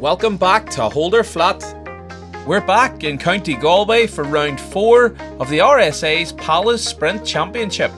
Welcome back to Holder Flat. We're back in County Galway for round 4 of the RSA's Pallas Sprint Championship.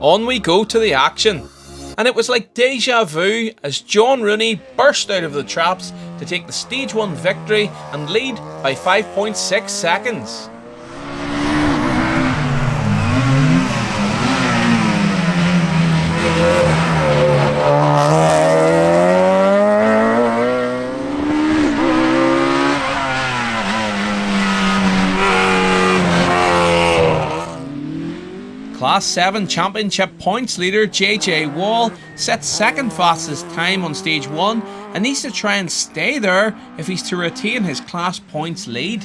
On we go to the action, and it was like deja vu as John Rooney burst out of the traps to take the Stage 1 victory and lead by 5.6 seconds. Class 7 Championship points leader JJ Wall set second fastest time on Stage 1 and needs to try and stay there if he's to retain his class points lead.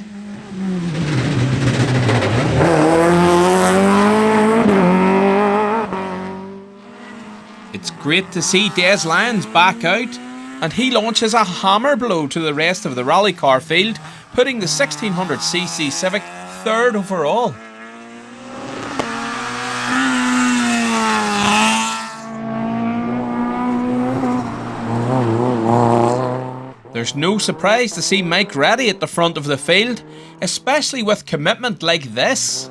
It's great to see Des Lyons back out, and he launches a hammer blow to the rest of the rally car field, putting the 1600cc Civic third overall. There's no surprise to see Mike Reddy at the front of the field, especially with commitment like this.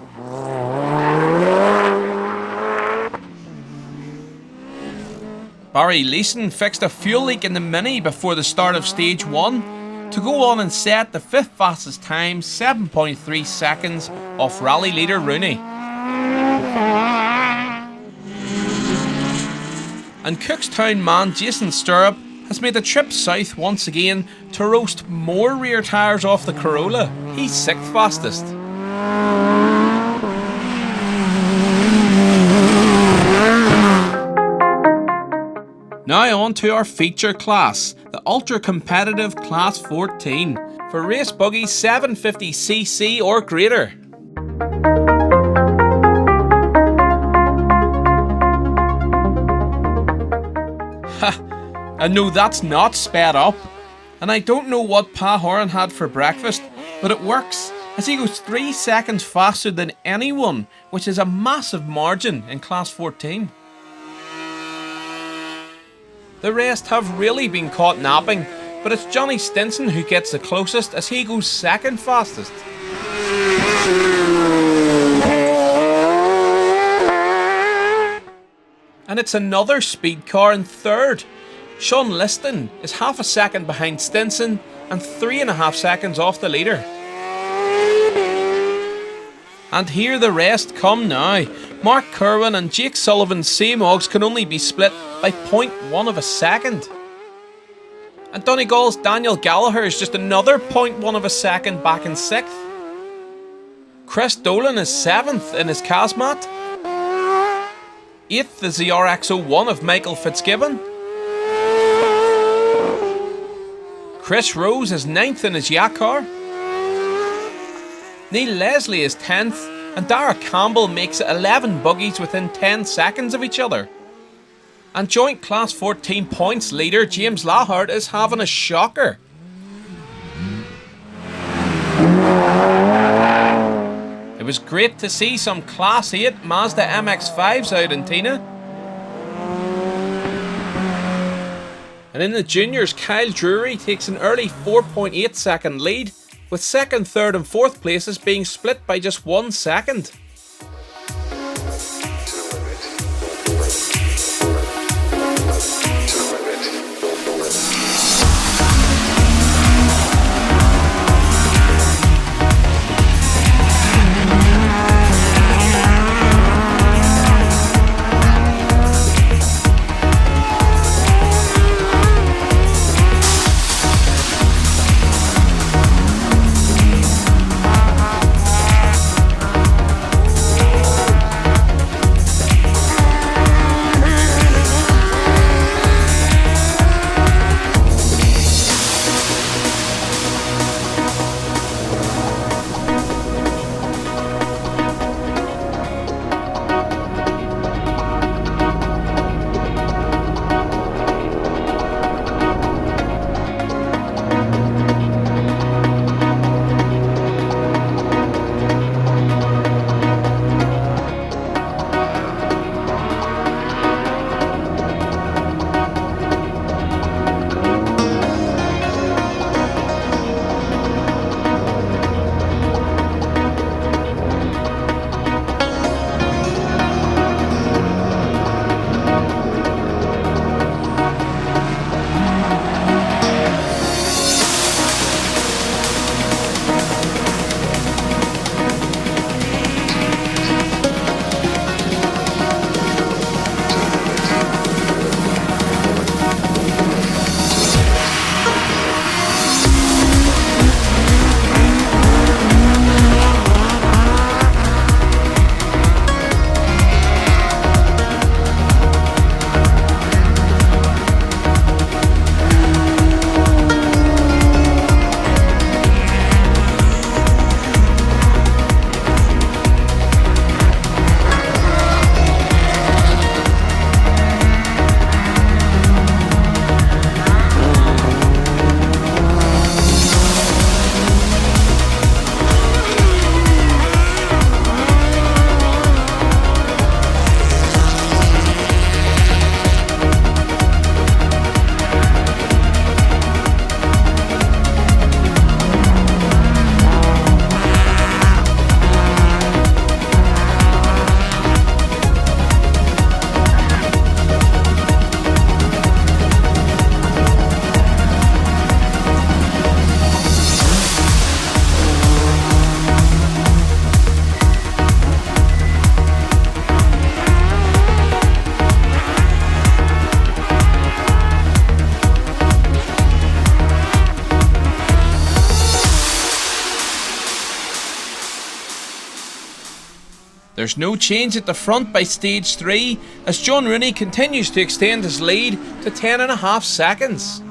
Barry Leeson fixed a fuel leak in the Mini before the start of Stage 1 to go on and set the 5th fastest time, 7.3 seconds, off rally leader Rooney. And Cookstown man Jason Stirrup has made the trip south once again to roast more rear tyres off the Corolla. He's 6th fastest. Now on to our feature class, the ultra competitive Class 14 for race buggies 750cc or greater. I know that's not sped up, and I don't know what Pa Horan had for breakfast, but it works, as he goes 3 seconds faster than anyone, which is a massive margin in Class 14. The rest have really been caught napping, but it's Johnny Stinson who gets the closest as he goes 2nd fastest. And it's another speed car in 3rd. Sean Liston is half a second behind Stinson and 3.5 seconds off the leader. And here the rest come now. Mark Kerwin and Jake Sullivan's Seamogs can only be split by 0.1 of a second. And Donegal's Daniel Gallagher is just another 0.1 of a second back in 6th. Chris Dolan is 7th in his Casmat. 8th is the RX-01 of Michael Fitzgibbon. Chris Rose is 9th in his Yak car. Neil Leslie is 10th, and Dara Campbell makes it 11 buggies within 10 seconds of each other. And joint Class 14 points leader James Lahart is having a shocker. It was great to see some Class 8 Mazda MX-5s out in Tynagh. And in the juniors, Kyle Drury takes an early 4.8 second lead, with second, third and fourth places being split by just 1 second. There's no change at the front by stage 3 as John Rooney continues to extend his lead to 10.5 seconds.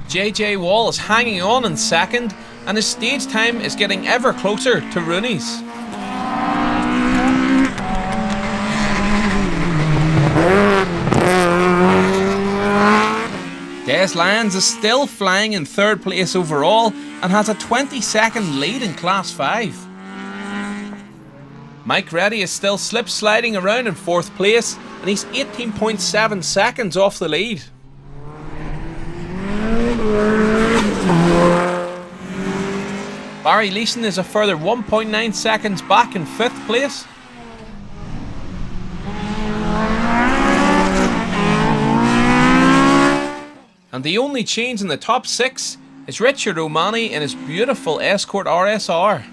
JJ Wall is hanging on in second and his stage time is getting ever closer to Rooney's. Des Lyons is still flying in third place overall and has a 20-second lead in Class 5. Mike Reddy is still slip-sliding around in fourth place and he's 18.7 seconds off the lead. Barry Leeson is a further 1.9 seconds back in fifth place. And the only change in the top 6 is Richard O'Mahony in his beautiful Escort RSR.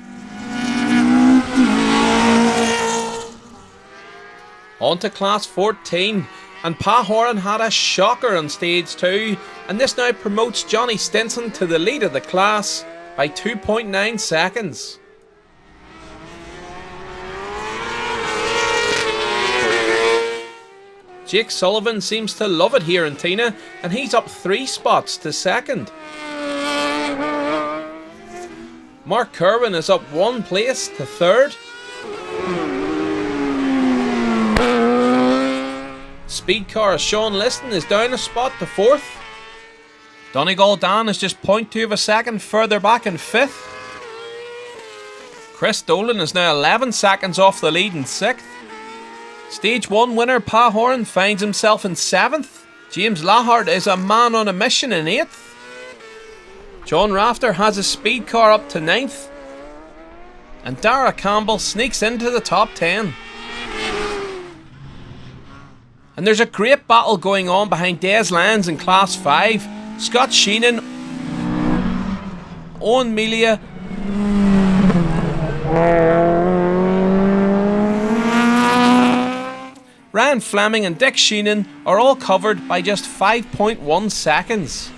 On to Class 14, and Pa Horan had a shocker on stage 2, and this now promotes Johnny Stinson to the lead of the class by 2.9 seconds. Jake Sullivan seems to love it here in Tynagh, and he's up 3 spots to second. Mark Kerwin is up 1 place to third. Speed car Sean Liston is down a spot to fourth. Donegal Dan is just 0.2 of a second further back in 5th. Chris Dolan is now 11 seconds off the lead in 6th. Stage 1 winner Pa Horan finds himself in 7th. James Lahart is a man on a mission in 8th. John Rafter has a speed car up to 9th. And Dara Campbell sneaks into the top 10. And there's a great battle going on behind Des Lyons in Class 5. Scott Sheenan, Owen Melia, Ryan Fleming and Dick Sheenan are all covered by just 5.1 seconds.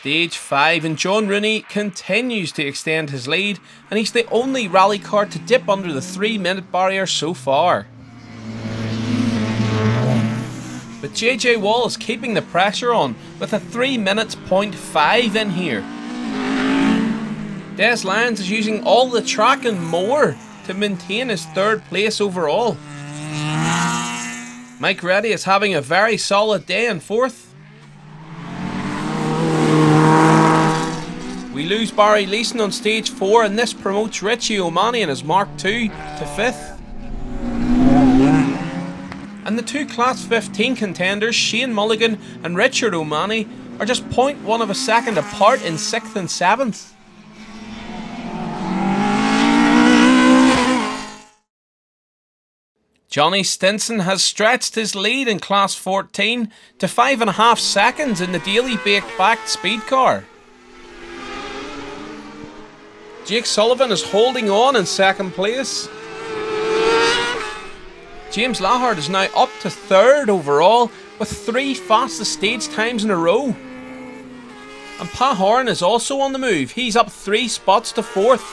Stage 5, and John Rooney continues to extend his lead, and he's the only rally car to dip under the 3-minute barrier so far. But JJ Wall is keeping the pressure on with a 3 minutes .5 in here. Des Lyons is using all the track and more to maintain his 3rd place overall. Mike Reddy is having a very solid day in 4th. We lose Barry Leeson on stage 4, and this promotes Richie O'Mahony in his Mark II to 5th. And the two Class 15 contenders, Shane Mulligan and Richard O'Mahony, are just 0.1 of a second apart in 6th and 7th. Johnny Stinson has stretched his lead in Class 14 to 5.5 seconds in the Daily Baked backed speed car. Jake Sullivan is holding on in second place. James Lahard is now up to third overall with 3 fastest stage times in a row. And Pa Horn is also on the move. He's up 3 spots to fourth.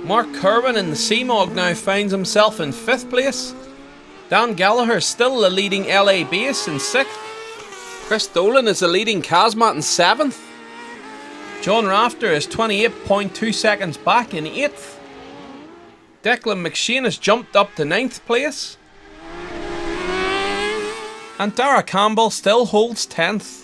Mark Kerwin in the Seamog now finds himself in 5th place. Dan Gallagher still the leading LA base in 6th. Chris Dolan is the leading Kazmat in 7th. John Rafter is 28.2 seconds back in 8th. Declan McShane has jumped up to 9th place. And Dara Campbell still holds 10th.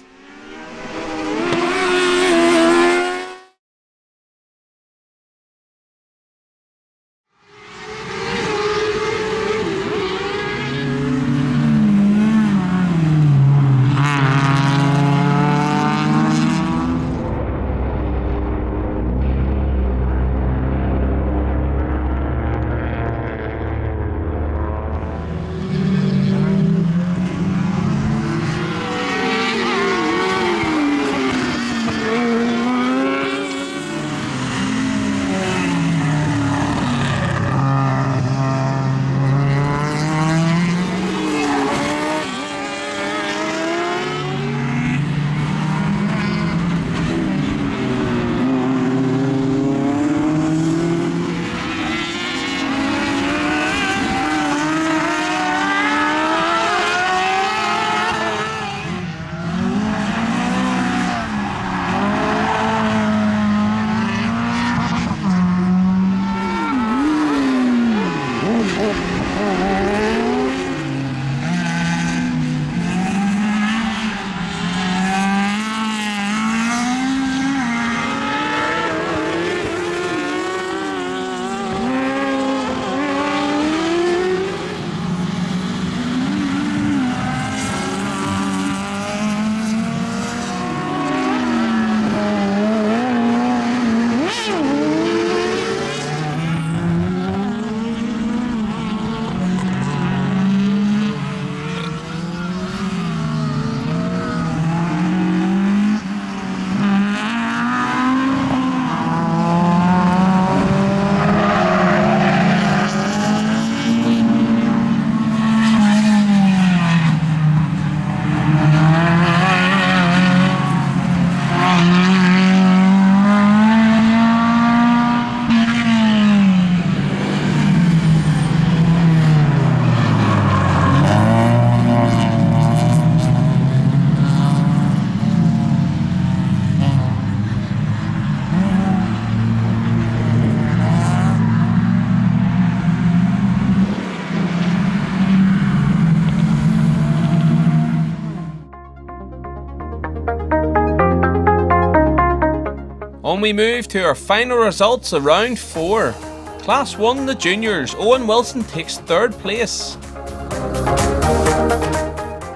On we move to our final results of round 4. Class 1, the juniors, Owen Wilson takes 3rd place.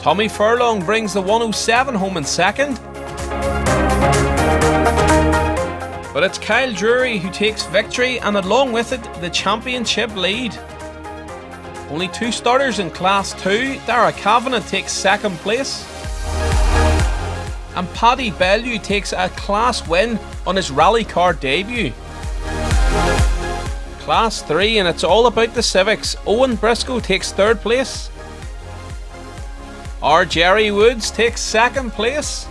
Tommy Furlong brings the 107 home in 2nd. But it's Kyle Drury who takes victory, and along with it, the championship lead. Only 2 starters in Class 2, Dara Kavanagh takes 2nd place. And Paddy Bellew takes a class win on his rally car debut. Class 3, and it's all about the Civics. Owen Briscoe takes 3rd place. R. Jerry Woods takes 2nd place.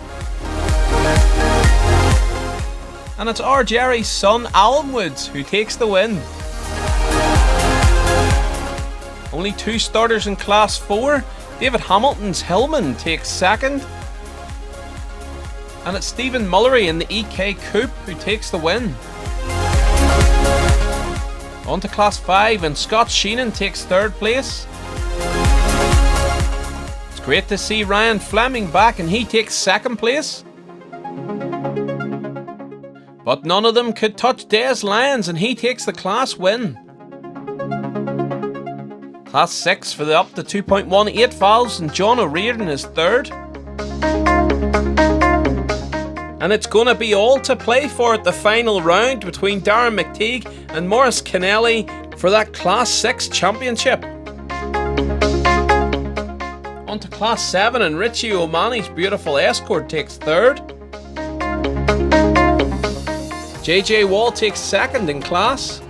And it's R. Jerry's son, Alan Woods, who takes the win. Only 2 starters in Class 4. David Hamilton's Hillman takes 2nd. And it's Stephen Mullery in the EK Coupe who takes the win. On to Class 5, and Scott Sheenan takes 3rd place. It's great to see Ryan Fleming back, and he takes 2nd place. But none of them could touch Des Lyons, and he takes the class win. Class 6 for the up to 2.18 valves, and John O'Riordan is 3rd. And it's going to be all to play for at the final round between Darren McTeague and Maurice Kennelly for that Class 6 championship. On to Class 7, and Richie O'Mahony's beautiful Escort takes 3rd. JJ Wall takes second in class.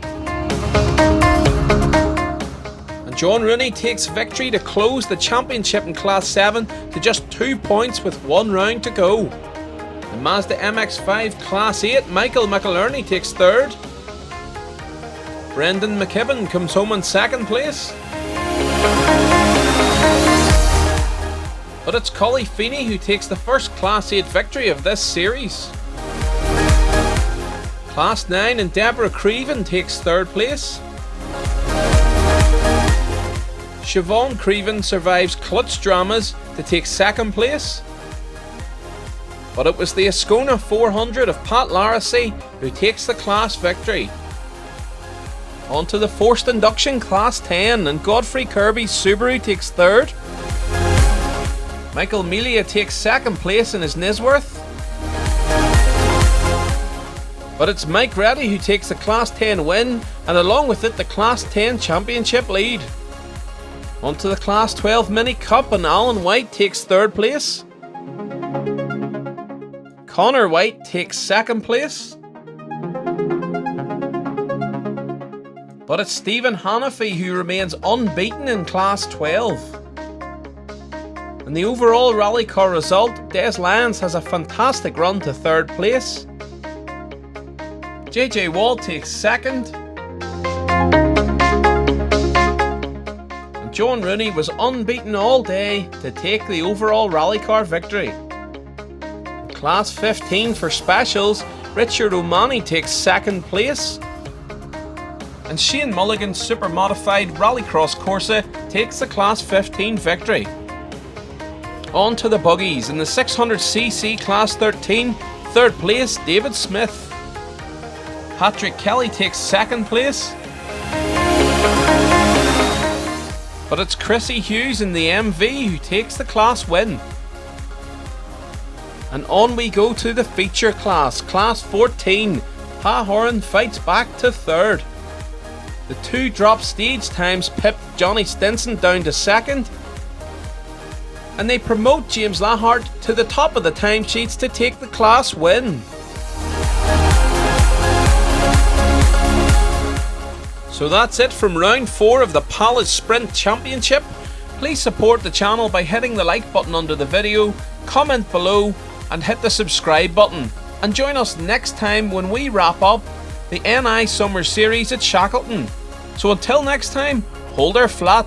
And John Rooney takes victory to close the championship in Class 7 to just 2 points with 1 round to go. In Mazda MX-5 Class 8, Michael McIlerney takes third. Brendan McKibben comes home in second place. But it's Collie Feeney who takes the first Class 8 victory of this series. Class 9 and Deborah Creven takes third place. Siobhan Creven survives clutch dramas to take second place. But it was the Ascona 400 of Pat Larissy who takes the class victory. On to the forced induction Class 10 and Godfrey Kirby's Subaru takes third. Michael Melia takes second place in his Nisworth. But it's Mike Reddy who takes the Class 10 win and along with it the Class 10 championship lead. On to the Class 12 Mini Cup and Alan White takes third place. Connor White takes second place. But it's Stephen Hannafy who remains unbeaten in Class 12. In the overall rally car result, Des Lyons has a fantastic run to third place. JJ Wall takes second. And John Rooney was unbeaten all day to take the overall rally car victory. In Class 15 for specials, Richard O'Mahony takes second place. And Shane Mulligan's super modified Rallycross Corsa takes the Class 15 victory. On to the buggies. In the 600cc Class 13, third place David Smith. Patrick Kelly takes second place. But it's Chrissy Hughes in the MV who takes the class win. And on we go to the feature class, Class 14. Pa Horan fights back to third. The 2 drop stage times pipped Johnny Stinson down to second. And they promote James Lahart to the top of the timesheets to take the class win. So that's it from round 4 of the Pallas Sprint Championship. Please support the channel by hitting the like button under the video, comment below and hit the subscribe button. And join us next time when we wrap up the NI Summer Series at Shackleton. So until next time, hold her flat.